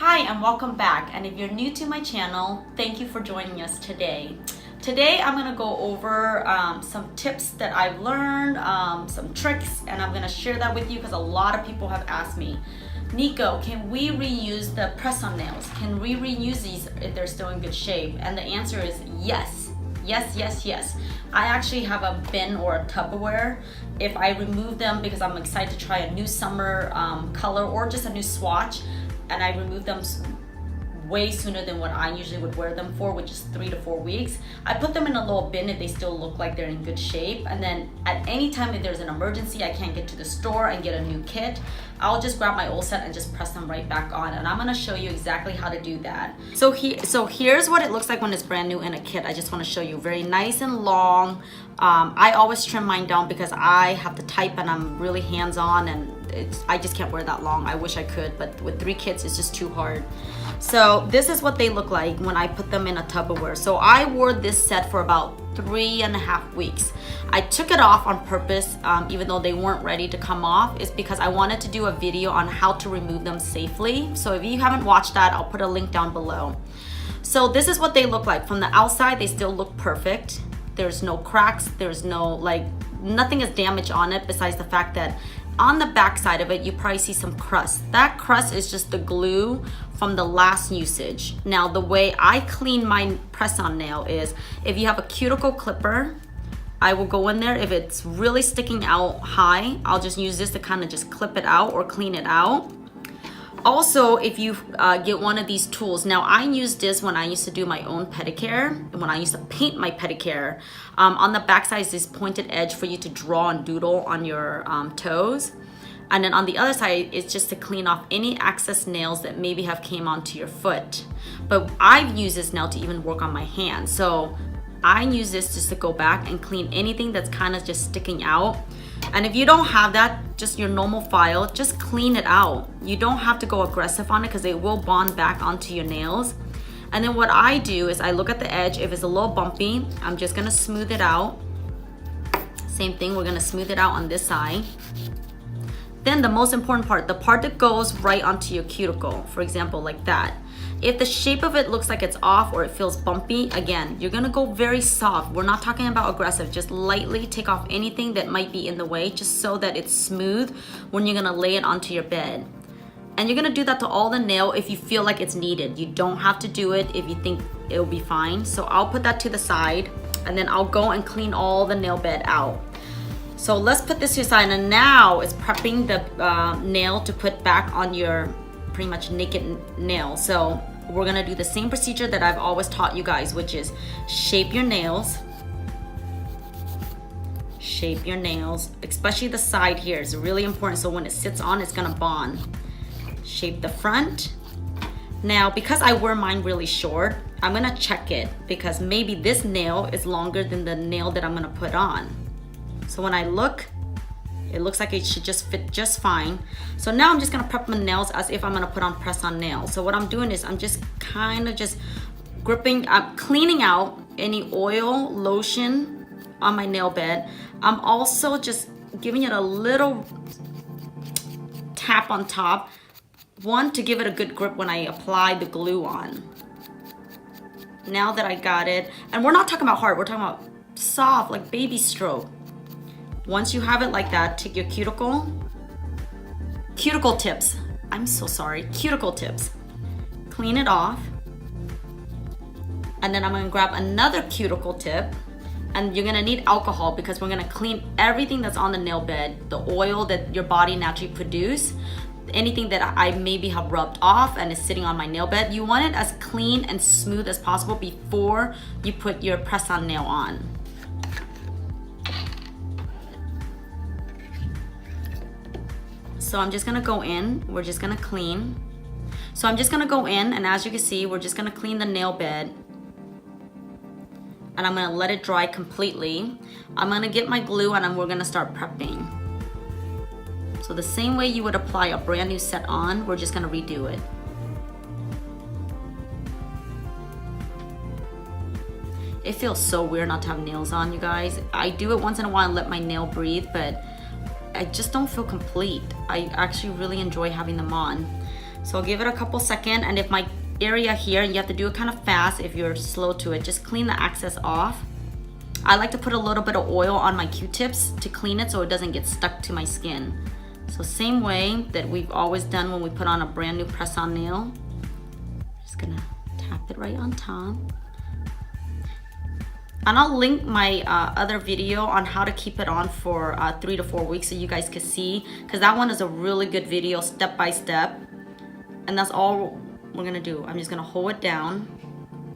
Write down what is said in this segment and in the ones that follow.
Hi and welcome back, and if you're new to my channel, thank you for joining us today. Today I'm going to go over some tips that I've learned, some tricks, and I'm going to share that with you because a lot of people have asked me, Nico, can we reuse the press-on nails? Can we reuse these if they're still in good shape? And the answer is yes. Yes. I actually have a bin or a Tupperware. If I remove them because I'm excited to try a new summer color or just a new swatch, and I remove them way sooner than what I usually would wear them for, which is 3 to 4 weeks. I put them in a little bin if they still look like they're in good shape, and then at any time if there's an emergency, I can't get to the store and get a new kit, I'll just grab my old set and just press them right back on, and I'm gonna show you exactly how to do that. So here's what it looks like when it's brand new in a kit. I just wanna show you, very nice and long. I always trim mine down because I have to type and I'm really hands-on, and I just can't wear that long. I wish I could, but with 3 kids, it's just too hard. So this is what they look like when I put them in a Tupperware. So I wore this set for about 3.5 weeks. I took it off on purpose, even though they weren't ready to come off. It's because I wanted to do a video on how to remove them safely. So if you haven't watched that, I'll put a link down below. So this is what they look like. From the outside, they still look perfect. There's no cracks, there's no, nothing is damaged on it besides the fact that on the back side of it, you probably see some crust. That crust is just the glue from the last usage. Now, the way I clean my press-on nail is, if you have a cuticle clipper, I will go in there. If it's really sticking out high, I'll just use this to kind of just clip it out or clean it out. Also, if you get one of these tools, now I used this when I used to do my own pedicure, when I used to paint my pedicure. On the back side is this pointed edge for you to draw and doodle on your toes. And then on the other side, it's just to clean off any excess nails that maybe have came onto your foot. But I've used this now to even work on my hands. So I use this just to go back and clean anything that's kind of just sticking out. And if you don't have that, just your normal file, just clean it out. You don't have to go aggressive on it because it will bond back onto your nails. And then what I do is I look at the edge. If it's a little bumpy, I'm just gonna smooth it out. Same thing, we're gonna smooth it out on this side. Then the most important part, the part that goes right onto your cuticle, for example, like that. If the shape of it looks like it's off or it feels bumpy, again, you're gonna go very soft. We're not talking about aggressive, just lightly take off anything that might be in the way, just so that it's smooth when you're gonna lay it onto your bed. And you're gonna do that to all the nail if you feel like it's needed. You don't have to do it if you think it'll be fine. So I'll put that to the side, and then I'll go and clean all the nail bed out. So let's put this to the side, and now it's prepping the nail to put back on your pretty much naked nail. So we're gonna do the same procedure that I've always taught you guys, which is shape your nails. Shape your nails, especially the side here is really important. So when it sits on, it's gonna bond. Shape the front. Now, because I wear mine really short, I'm gonna check it because maybe this nail is longer than the nail that I'm gonna put on. So when I look, it looks like it should just fit just fine. So now I'm just gonna prep my nails as if I'm gonna put on press-on nails. So what I'm doing is I'm just kind of just gripping, cleaning out any oil, lotion on my nail bed. I'm also just giving it a little tap on top. One, to give it a good grip when I apply the glue on. Now that I got it, and we're not talking about hard, we're talking about soft, like baby stroke. Once you have it like that, take your cuticle tips. I'm so sorry, cuticle tips. Clean it off. And then I'm gonna grab another cuticle tip, and you're gonna need alcohol because we're gonna clean everything that's on the nail bed, the oil that your body naturally produces, anything that I maybe have rubbed off and is sitting on my nail bed. You want it as clean and smooth as possible before you put your press-on nail on. So I'm just gonna go in, we're just gonna clean. So I'm just gonna go in, and as you can see, we're just gonna clean the nail bed. And I'm gonna let it dry completely. I'm gonna get my glue and we're gonna start prepping. So the same way you would apply a brand new set on, we're just gonna redo it. It feels so weird not to have nails on, you guys. I do it once in a while and let my nail breathe, but I just don't feel complete. I actually really enjoy having them on. So give it a couple seconds, and if my area here, you have to do it kind of fast if you're slow to it, just clean the excess off. I like to put a little bit of oil on my Q-tips to clean it so it doesn't get stuck to my skin. So same way that we've always done when we put on a brand new press-on nail. Just gonna tap it right on top. And I'll link my other video on how to keep it on for 3 to 4 weeks so you guys can see, because that one is a really good video step by step. And that's all we're gonna do. I'm just gonna hold it down,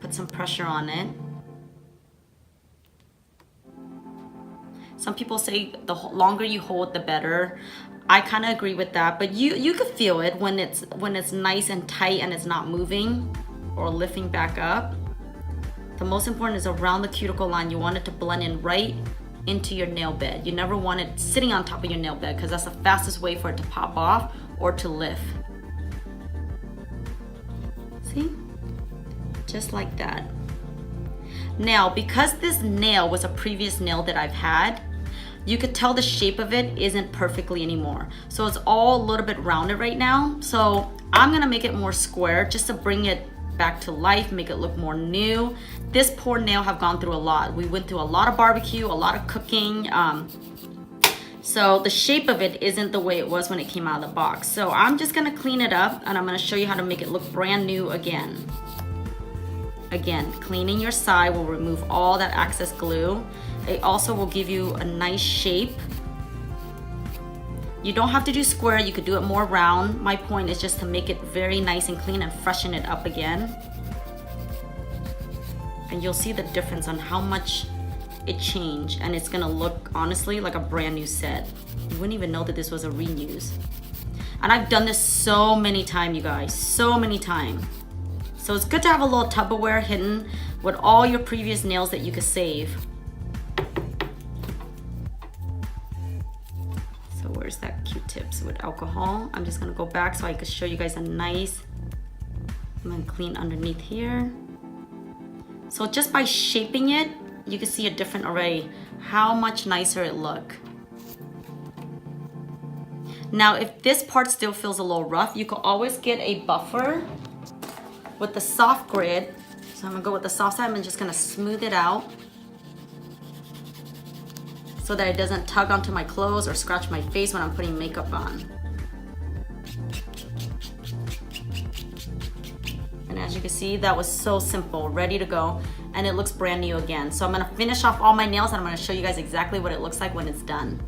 put some pressure on it. Some people say the longer you hold, the better. I kind of agree with that, but you can feel it when it's nice and tight and it's not moving or lifting back up. The most important is around the cuticle line. You want it to blend in right into your nail bed. You never want it sitting on top of your nail bed, because that's the fastest way for it to pop off or to lift. See? Just like that. Now, because this nail was a previous nail that I've had, you could tell the shape of it isn't perfectly anymore. So it's all a little bit rounded right now. So I'm gonna make it more square just to bring it back to life, make it look more new. This poor nail have gone through a lot. We went through a lot of barbecue, a lot of cooking. So the shape of it isn't the way it was when it came out of the box. So I'm just gonna clean it up, and I'm gonna show you how to make it look brand new again. Again, cleaning your side will remove all that excess glue. It also will give you a nice shape. You don't have to do square, you could do it more round. My point is just to make it very nice and clean and freshen it up again. And you'll see the difference on how much it changed, and it's gonna look honestly like a brand new set. You wouldn't even know that this was a reuse. And I've done this so many times, you guys, so many times. So it's good to have a little Tupperware hidden with all your previous nails that you could save. So where's that Q-tips with alcohol? I'm just gonna go back so I could show you guys a nice, I'm gonna clean underneath here. So just by shaping it, you can see a different array, how much nicer it look. Now, if this part still feels a little rough, you can always get a buffer with the soft grid. So I'm gonna go with the soft side. I'm just gonna smooth it out so that it doesn't tug onto my clothes or scratch my face when I'm putting makeup on. And as you can see, that was so simple, ready to go, and it looks brand new again. So I'm gonna finish off all my nails, and I'm gonna show you guys exactly what it looks like when it's done.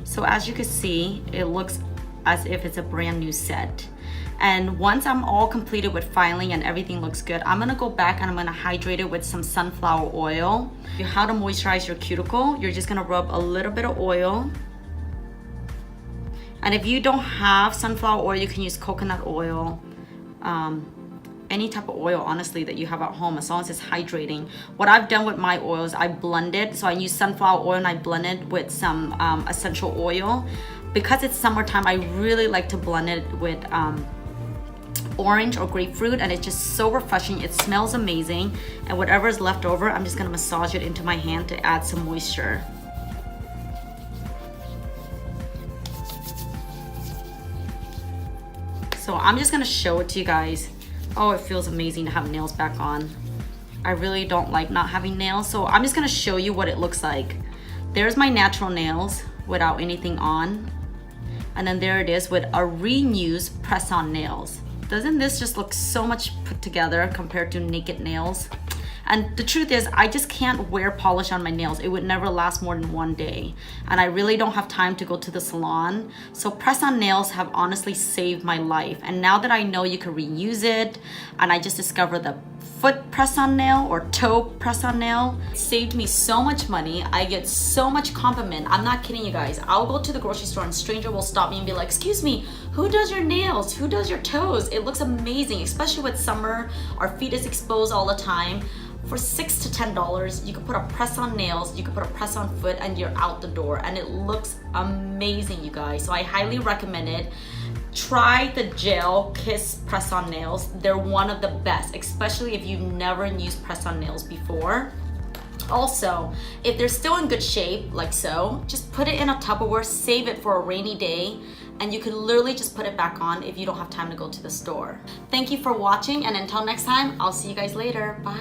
So as you can see, it looks as if it's a brand new set. And once I'm all completed with filing and everything looks good, I'm gonna go back and I'm gonna hydrate it with some sunflower oil. How to moisturize your cuticle, you're just gonna rub a little bit of oil. And if you don't have sunflower oil, you can use coconut oil. Any type of oil, honestly, that you have at home, as long as it's hydrating. What I've done with my oils, I blend it. So I use sunflower oil and I blend it with some essential oil. Because it's summertime, I really like to blend it with orange or grapefruit, and it's just so refreshing. It smells amazing, and whatever is left over, I'm just gonna massage it into my hand to add some moisture. So I'm just gonna show it to you guys. Oh, it feels amazing to have nails back on. I really don't like not having nails, so I'm just gonna show you what it looks like. There's my natural nails without anything on, and then there it is with a reused press-on nails. Doesn't this just look so much put together compared to naked nails? And the truth is, I just can't wear polish on my nails. It would never last more than 1 day. And I really don't have time to go to the salon. So press-on nails have honestly saved my life. And now that I know you can reuse it, and I just discovered the foot press-on nail or toe press-on nail, it saved me so much money. I get so much compliment. I'm not kidding you guys. I'll go to the grocery store and a stranger will stop me and be like, excuse me, who does your nails? Who does your toes? It looks amazing, especially with summer. Our feet is exposed all the time. For $6 to $10, you can put a press-on nails, you can put a press-on foot, and you're out the door. And it looks amazing, you guys. So I highly recommend it. Try the gel Kiss press-on nails. They're one of the best, especially if you've never used press-on nails before. Also, if they're still in good shape, like so, just put it in a Tupperware, save it for a rainy day, and you can literally just put it back on if you don't have time to go to the store. Thank you for watching, and until next time, I'll see you guys later. Bye.